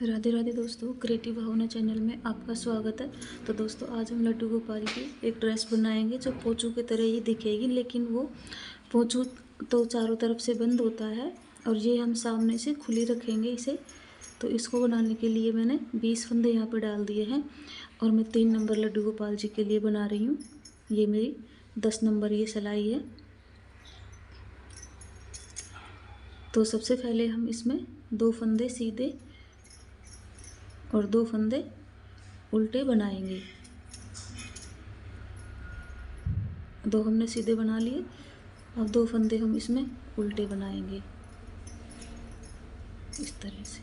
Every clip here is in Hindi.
राधे राधे दोस्तों, क्रिएटिव भावना चैनल में आपका स्वागत है। तो दोस्तों, आज हम लड्डू गोपाल की एक ड्रेस बनाएंगे जो पोंचू की तरह ही दिखेगी, लेकिन वो पोंचू तो चारों तरफ से बंद होता है और ये हम सामने से खुली रखेंगे इसे। तो इसको बनाने के लिए मैंने 20 फंदे यहाँ पर डाल दिए हैं और मैं 3 नंबर लड्डू गोपाल जी के लिए बना रही हूँ। ये मेरी 10 नंबर ये सिलाई है। तो सबसे पहले हम इसमें 2 फंदे सीधे और 2 फंदे उल्टे बनाएंगे। 2 हमने सीधे बना लिए, अब 2 फंदे हम इसमें उल्टे बनाएंगे इस तरह से।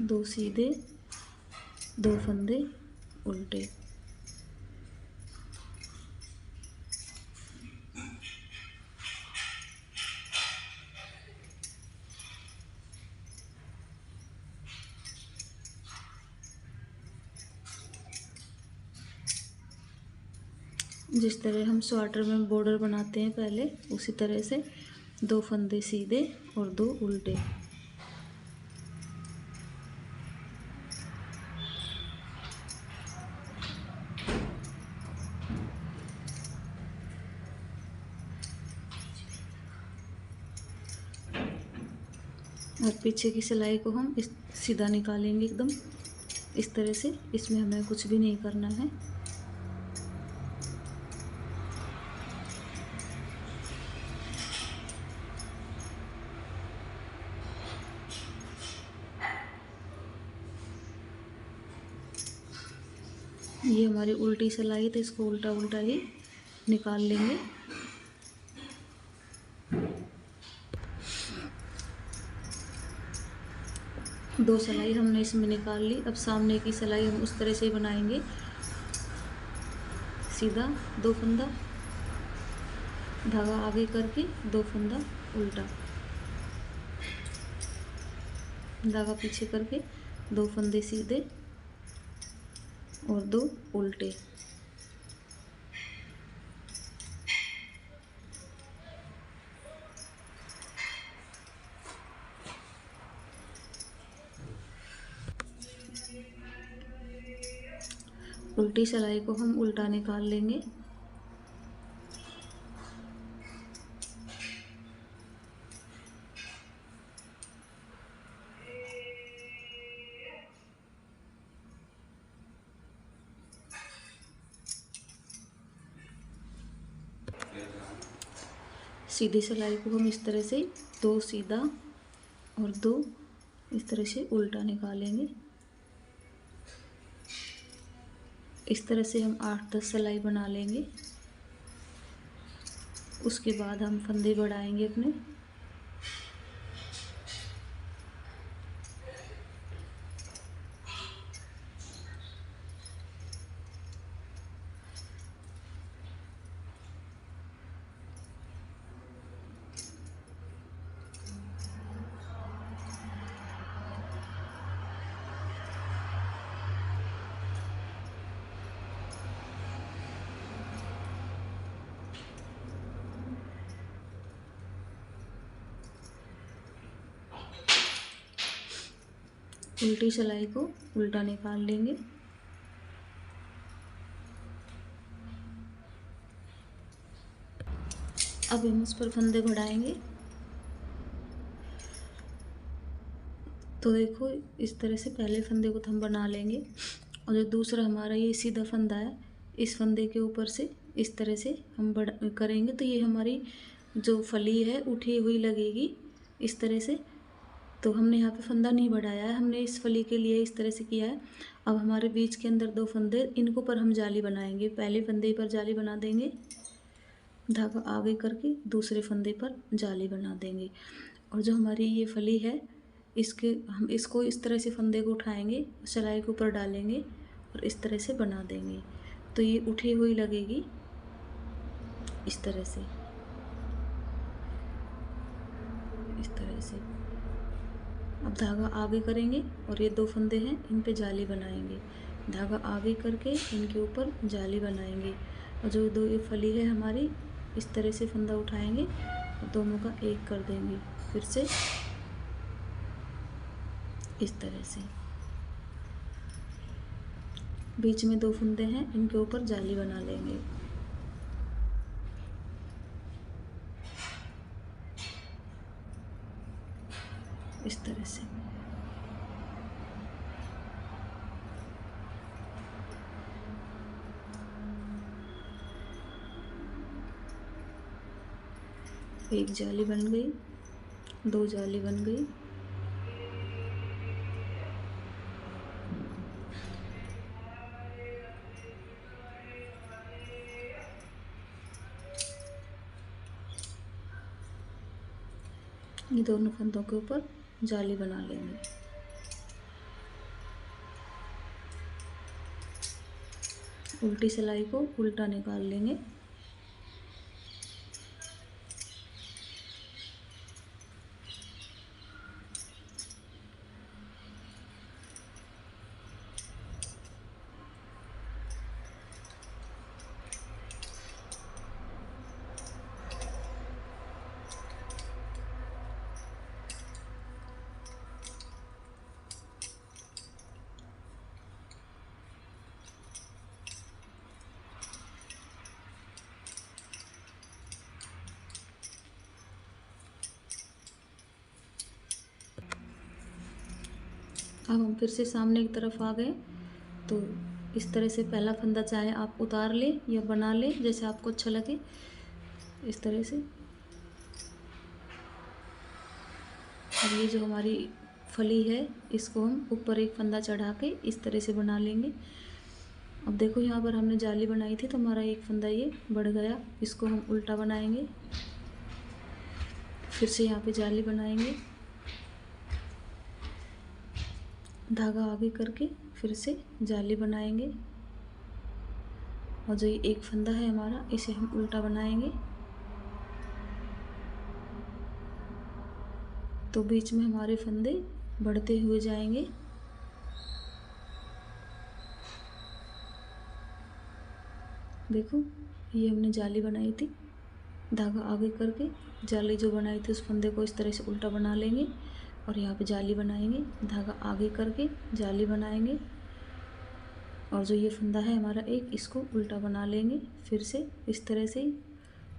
2 सीधे, 2 फंदे उल्टे। जिस तरह हम स्वेटर में बॉर्डर बनाते हैं पहले, उसी तरह से 2 फंदे सीधे और 2 उल्टे। और पीछे की सिलाई को हम इस सीधा निकालेंगे एकदम इस तरह से। इसमें हमें कुछ भी नहीं करना है। ये हमारी उल्टी सिलाई, तो इसको उल्टा उल्टा ही निकाल लेंगे। दो सिलाई हमने इसमें निकाल ली। अब सामने की सिलाई हम उस तरह से बनाएंगे, सीधा 2 फंदा, धागा आगे करके 2 फंदा उल्टा, धागा पीछे करके 2 फंदे सीधे और 2 उल्टे। उल्टी सिलाई को हम उल्टा निकाल लेंगे। सीधी सिलाई को हम इस तरह से 2 सीधा और 2 इस तरह से उल्टा निकालेंगे। इस तरह से हम 8-10 सिलाई बना लेंगे। उसके बाद हम फंदे बढ़ाएंगे अपने। उल्टी सिलाई को उल्टा निकाल लेंगे। अब हम इस पर फंदे बढ़ाएंगे। तो देखो, इस तरह से पहले फंदे को तो हम बना लेंगे और जो दूसरा हमारा ये सीधा फंदा है, इस फंदे के ऊपर से इस तरह से हम करेंगे। तो ये हमारी जो फली है उठी हुई लगेगी इस तरह से। तो हमने यहाँ पे फंदा नहीं बढ़ाया है, हमने इस फली के लिए इस तरह से किया है। अब हमारे बीच के अंदर 2 फंदे, इनको पर हम जाली बनाएंगे। पहले फंदे पर जाली बना देंगे, धागा आगे करके दूसरे फंदे पर जाली बना देंगे। और जो हमारी ये फली है, हम इसको इस तरह से फंदे को उठाएंगे, सिलाई के ऊपर डालेंगे और इस तरह से बना देंगे। तो ये उठी हुई लगेगी इस तरह से, इस तरह से। अब धागा आगे करेंगे और ये 2 फंदे हैं, इन पे जाली बनाएंगे। धागा आगे करके इनके ऊपर जाली बनाएंगे और जो 2 ये फली है हमारी, इस तरह से फंदा उठाएंगे और दोनों का एक कर देंगे। फिर से इस तरह से। बीच में 2 फंदे हैं, इनके ऊपर जाली बना लेंगे। इस तरह से। एक जाली बन गई, 2 जाली बन गई। ये दोनों फंदों के ऊपर जाली बना लेंगे। उल्टी सिलाई को उल्टा निकाल लेंगे। अब हम फिर से सामने की तरफ आ गए। तो इस तरह से पहला फंदा चाहे आप उतार लें या बना लें, जैसे आपको अच्छा लगे, इस तरह से। अब ये जो हमारी फली है, इसको हम ऊपर एक फंदा चढ़ा के इस तरह से बना लेंगे। अब देखो यहाँ पर हमने जाली बनाई थी तो हमारा एक फंदा ये बढ़ गया, इसको हम उल्टा बनाएंगे। फिर से यहाँ पे जाली बनाएंगे, धागा आगे करके फिर से जाली बनाएंगे। और जो ये एक फंदा है हमारा, इसे हम उल्टा बनाएंगे। तो बीच में हमारे फंदे बढ़ते हुए जाएंगे। देखो ये हमने जाली बनाई थी, धागा आगे करके जाली जो बनाई थी उस फंदे को इस तरह से उल्टा बना लेंगे और यहाँ पे जाली बनाएंगे, धागा आगे करके जाली बनाएंगे। और जो ये फंदा है हमारा एक, इसको उल्टा बना लेंगे फिर से इस तरह से।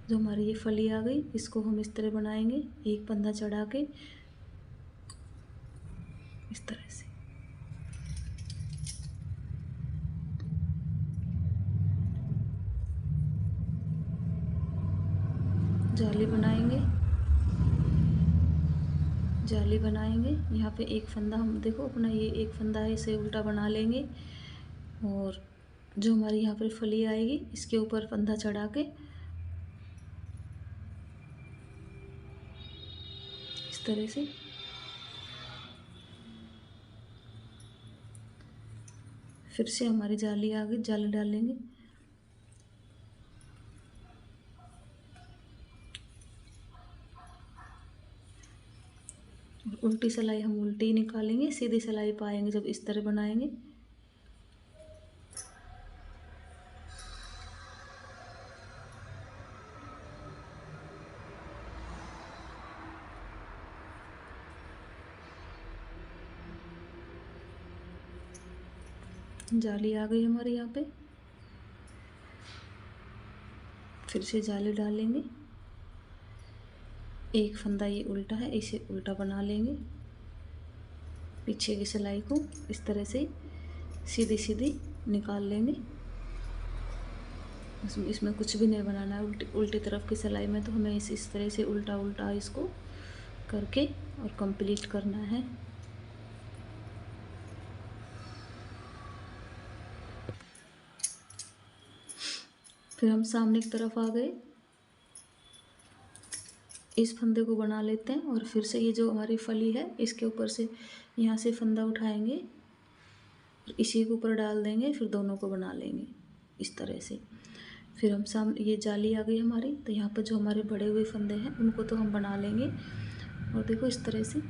जो हमारी ये फली आ गई, इसको हम इस तरह बनाएंगे, एक फंदा चढ़ा के इस तरह से। जाली बनाएंगे, जाली बनाएंगे। यहाँ पे एक फंदा हम देखो अपना ये एक फंदा है, इसे उल्टा बना लेंगे। और जो हमारी यहाँ पर फली आएगी, इसके ऊपर फंदा चढ़ा के इस तरह से। फिर से हमारी जाली आ गई, जाली डालेंगे। उल्टी सिलाई हम उल्टी ही निकालेंगे, सीधी सिलाई पाएंगे जब इस तरह बनाएंगे। जाली आ गई हमारे यहाँ पे, फिर से जाली डालेंगे। एक फंदा ये उल्टा है, इसे उल्टा बना लेंगे। पीछे की सिलाई को इस तरह से सीधी सीधी निकाल लेंगे। इसमें कुछ भी नहीं बनाना है, उल्टी तरफ की सिलाई में तो हमें इस तरह से उल्टा उल्टा इसको करके और कंप्लीट करना है। फिर हम सामने की तरफ आ गए, इस फंदे को बना लेते हैं और फिर से ये जो हमारी फली है, इसके ऊपर से यहाँ से फंदा उठाएंगे, इसी के ऊपर डाल देंगे, फिर दोनों को बना लेंगे इस तरह से। फिर हम सामने ये जाली आ गई हमारी, तो यहाँ पर जो हमारे बड़े हुए फंदे हैं उनको तो हम बना लेंगे। और देखो इस तरह से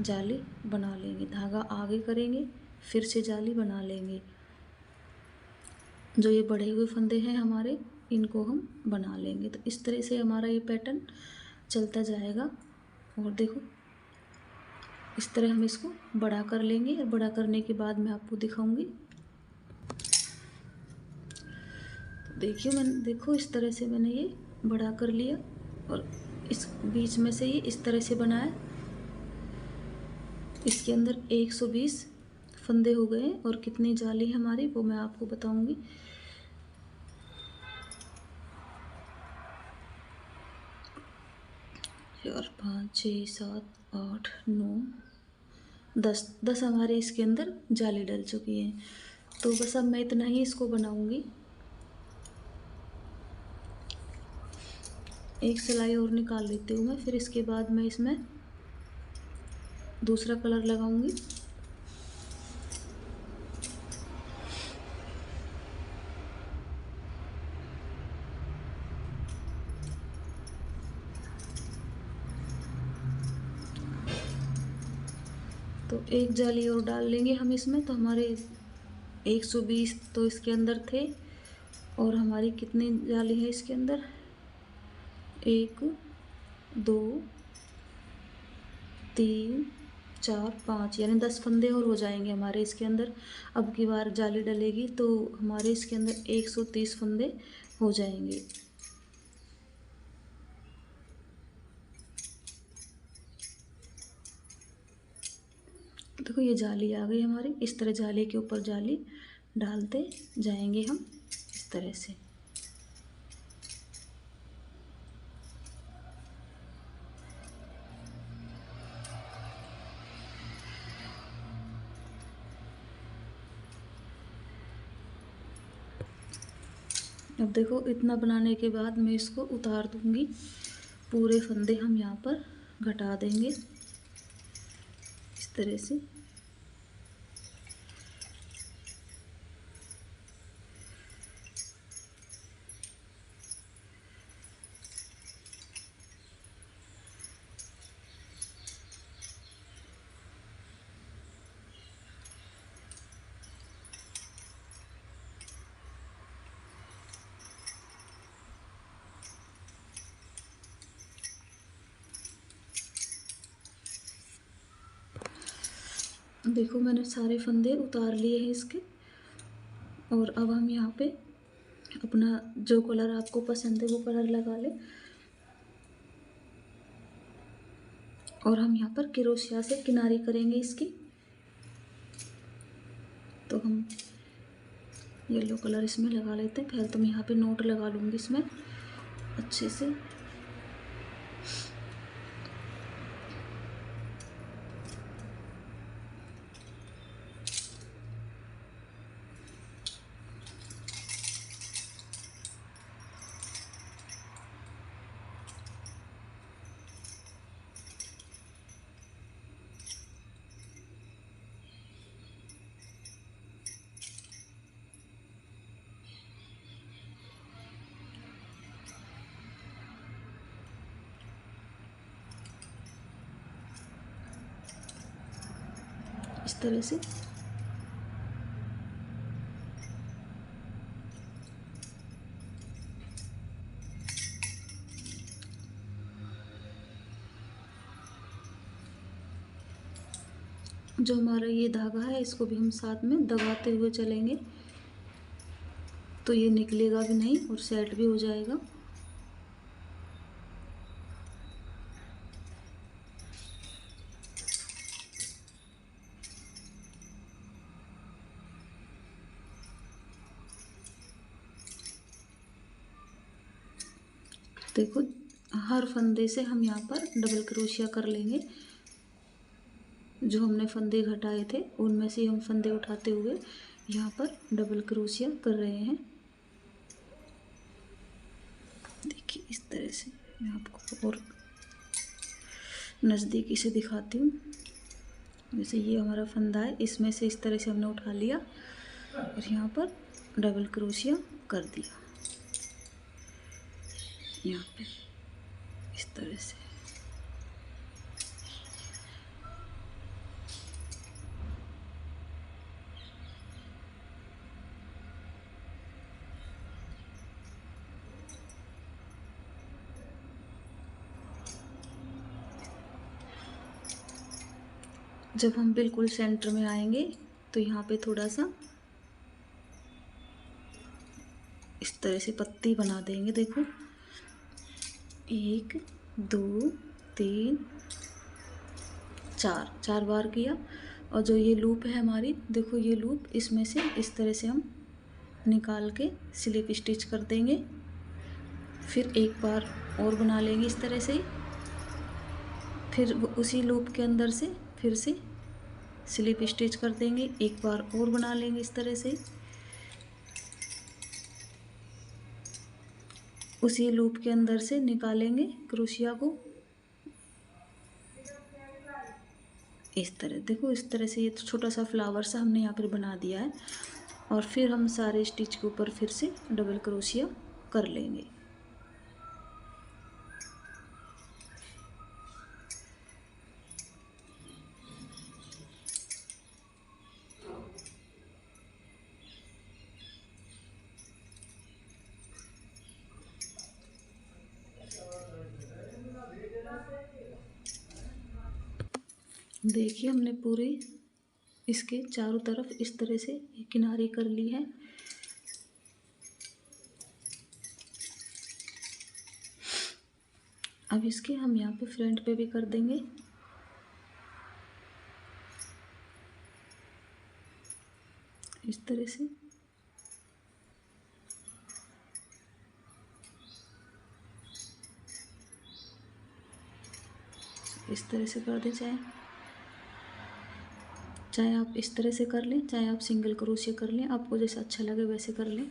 जाली बना लेंगे, धागा आगे करेंगे, फिर से जाली बना लेंगे। जो ये बढ़े हुए फंदे हैं हमारे, इनको हम बना लेंगे। तो इस तरह से हमारा ये पैटर्न चलता जाएगा। और देखो इस तरह हम इसको बड़ा कर लेंगे और बड़ा करने के बाद मैं आपको दिखाऊंगी। तो देखो इस तरह से मैंने ये बड़ा कर लिया और इस बीच में से ये इस तरह से बनाया। इसके अंदर 120 फंदे हो गए और कितनी जाली हमारी वो मैं आपको बताऊंगी। 4 5 6 7 8 9 10 हमारे इसके अंदर जाली डल चुकी है। तो बस अब मैं इतना ही इसको बनाऊंगी। एक सिलाई और निकाल लेती हूँ मैं, फिर इसके बाद मैं इसमें दूसरा कलर लगाऊंगी। तो एक जाली और डाल लेंगे हम इसमें। तो हमारे 120 तो इसके अंदर थे और हमारी कितनी जाली है इसके अंदर, 1 2 3 4 5 यानी 10 फंदे और हो जाएंगे हमारे इसके अंदर। अब की बार जाली डलेगी तो हमारे इसके अंदर 130 फंदे हो जाएंगे। देखो ये जाली आ गई हमारी। इस तरह जाली के ऊपर जाली डालते जाएंगे हम इस तरह से। अब देखो इतना बनाने के बाद मैं इसको उतार दूंगी। पूरे फंदे हम यहाँ पर घटा देंगे इस तरह से। देखो मैंने सारे फंदे उतार लिए हैं इसके। और अब हम यहाँ पे अपना जो कलर आपको पसंद है वो कलर लगा ले। और हम यहाँ पर क्रोशिया से किनारी करेंगे इसकी। तो हम येलो कलर इसमें लगा लेते हैं। पहले तो मैं यहाँ पे नोट लगा लूँगी इसमें अच्छे से। इस तरह से जो हमारा ये धागा है इसको भी हम साथ में दबाते हुए चलेंगे तो ये निकलेगा भी नहीं और सेट भी हो जाएगा। देखो हर फंदे से हम यहाँ पर डबल क्रोशिया कर लेंगे। जो हमने फंदे घटाए थे उनमें से हम फंदे उठाते हुए यहाँ पर डबल क्रोशिया कर रहे हैं। देखिए इस तरह से मैं आपको और नज़दीकी से दिखाती हूँ। जैसे ये हमारा फंदा है, इसमें से इस तरह से हमने उठा लिया और यहाँ पर डबल क्रोशिया कर दिया यहाँ पे इस तरह से। जब हम बिल्कुल सेंटर में आएंगे तो यहाँ पे थोड़ा सा इस तरह से पत्ती बना देंगे। देखो 1 2 3 4 बार किया। और जो ये लूप है हमारी, देखो ये लूप, इसमें से इस तरह से हम निकाल के स्लिप स्टिच कर देंगे। फिर एक बार और बना लेंगे इस तरह से ही। फिर उसी लूप के अंदर से फिर से स्लिप स्टिच कर देंगे, एक बार और बना लेंगे इस तरह से। उसी लूप के अंदर से निकालेंगे क्रोशिया को इस तरह। देखो इस तरह से ये छोटा सा फ्लावर सा हमने यहाँ पर बना दिया है। और फिर हम सारे स्टिच के ऊपर फिर से डबल क्रोशिया कर लेंगे। देखिए हमने पूरे इसके चारों तरफ इस तरह से किनारी कर ली है। अब इसके हम यहाँ पे फ्रंट पे भी कर देंगे। इस तरह से कर दें, चाहे आप इस तरह से कर लें, चाहे आप सिंगल क्रोशिया कर लें, आपको जैसा अच्छा लगे वैसे कर लें।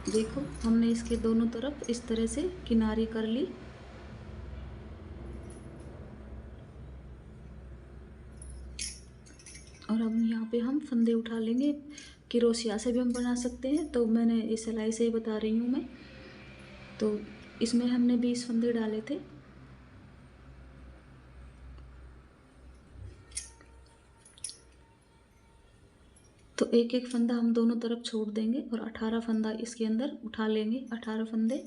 देखो हमने इसके दोनों तरफ इस तरह से किनारी कर ली। और अब यहाँ पे हम फंदे उठा लेंगे। क्रोशिया से भी हम बना सकते हैं, तो मैंने इस सिलाई से ही बता रही हूँ मैं। तो इसमें हमने 20 फंदे डाले थे। तो एक एक फंदा हम दोनों तरफ छोड़ देंगे और 18 फंदा इसके अंदर उठा लेंगे। 18 फंदे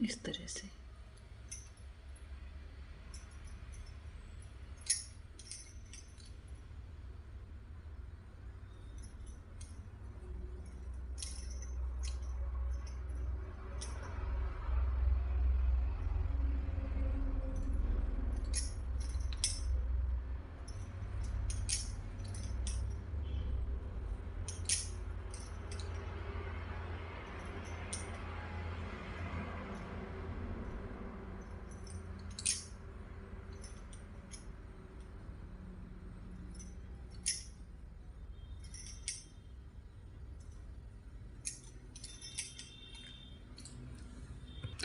इस तरह से।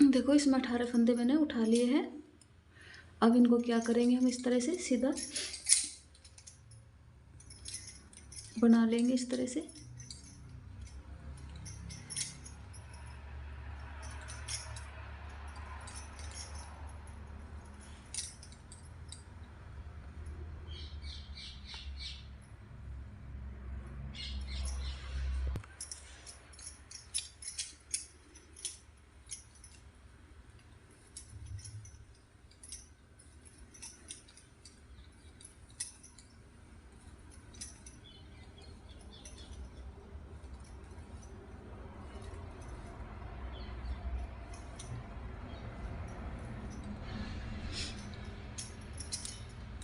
देखो इसमें 18 फंदे मैंने उठा लिए हैं। अब इनको क्या करेंगे, हम इस तरह से सीधा बना लेंगे इस तरह से।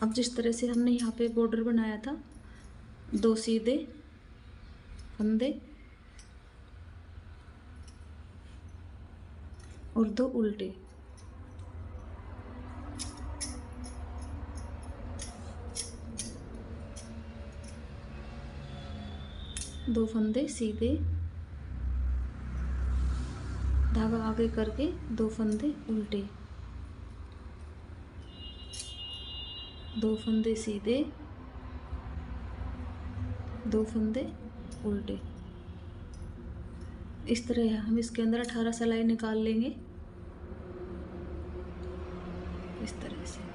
अब जिस तरह से हमने यहाँ पे बॉर्डर बनाया था, 2 सीधे फंदे और 2 उल्टे, दो फंदे सीधे, धागा आगे करके 2 फंदे उल्टे, 2 फंदे सीधे, 2 फंदे उल्टे। इस तरह हम इसके अंदर 18 सिलाई निकाल लेंगे इस तरह से।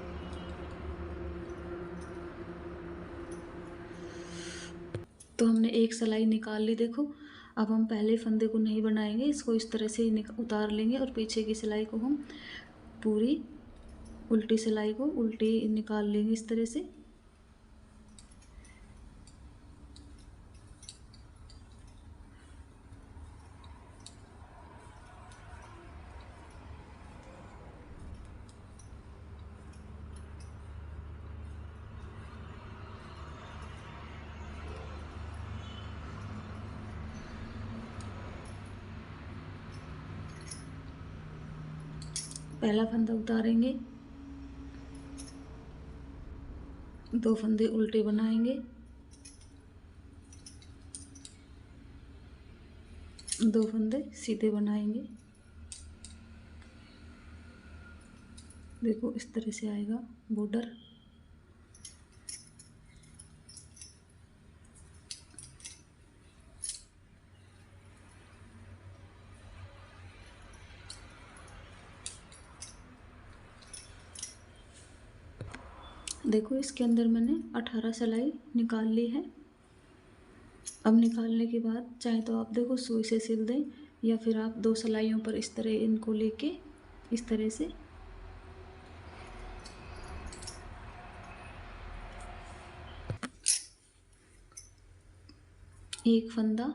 तो हमने एक सिलाई निकाल ली देखो। अब हम पहले फंदे को नहीं बनाएंगे, इसको इस तरह से उतार लेंगे और पीछे की सिलाई को हम पूरी उल्टी सिलाई को उल्टी निकाल लेंगे इस तरह से। पहला फंदा उतारेंगे, 2 फंदे उल्टे बनाएंगे, 2 फंदे सीधे बनाएंगे। देखो इस तरह से आएगा बॉर्डर। देखो इसके अंदर मैंने 18 सिलाई निकाल ली है। अब निकालने के बाद चाहे तो आप देखो सुई से सिल दें, या फिर आप 2 सिलाइयों पर इस तरह इनको लेके इस तरह से एक फंदा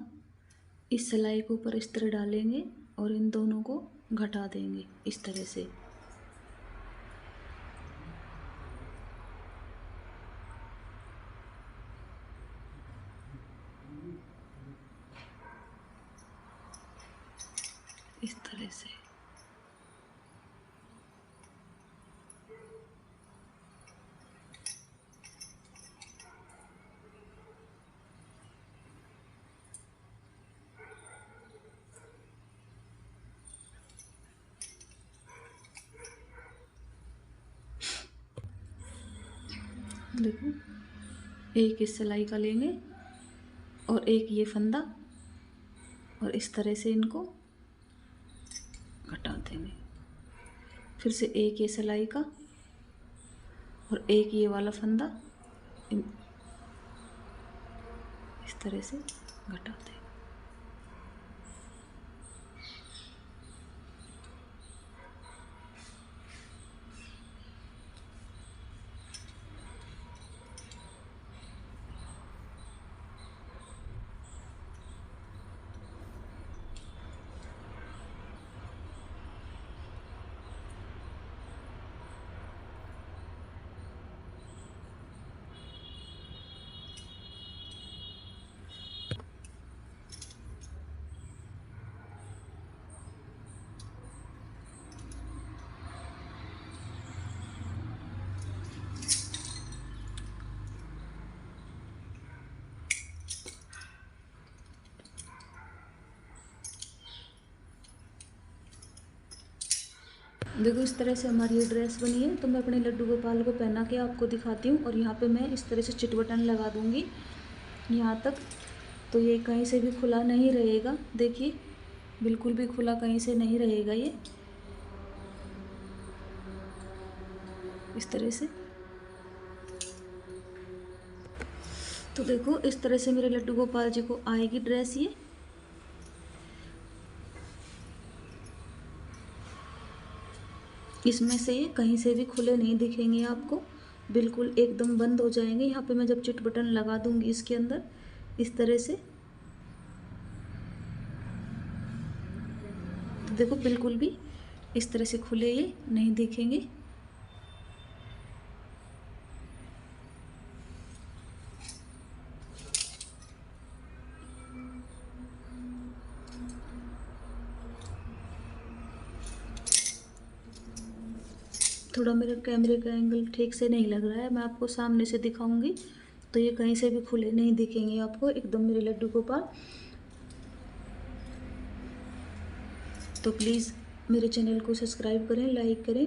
इस सिलाई के ऊपर इस तरह डालेंगे और इन दोनों को घटा देंगे इस तरह से। इस तरह से देखो एक इस सिलाई का लेंगे और एक ये फंदा और इस तरह से इनको घटा देंगे। फिर से एक ये सिलाई का और एक ये वाला फंदा इस तरह से घटा देंगे। देखो इस तरह से हमारी ये ड्रेस बनी है। तो मैं अपने लड्डू गोपाल को पहना के आपको दिखाती हूँ। और यहाँ पे मैं इस तरह से चिट बटन लगा दूँगी यहाँ तक, तो ये कहीं से भी खुला नहीं रहेगा। देखिए बिल्कुल भी खुला कहीं से नहीं रहेगा ये, इस तरह से। तो देखो इस तरह से मेरे लड्डू गोपाल जी को आएगी ड्रेस ये। इसमें से ये कहीं से भी खुले नहीं दिखेंगे आपको, बिल्कुल एकदम बंद हो जाएंगे। यहाँ पे मैं जब चिट बटन लगा दूंगी इसके अंदर इस तरह से, तो देखो बिल्कुल भी इस तरह से खुले ये नहीं दिखेंगे। थोड़ा मेरे कैमरे का एंगल ठीक से नहीं लग रहा है, मैं आपको सामने से दिखाऊंगी तो ये कहीं से भी खुले नहीं दिखेंगे आपको, एकदम मेरे लड्डू गोपाल। तो प्लीज़ मेरे चैनल को सब्सक्राइब करें, लाइक करें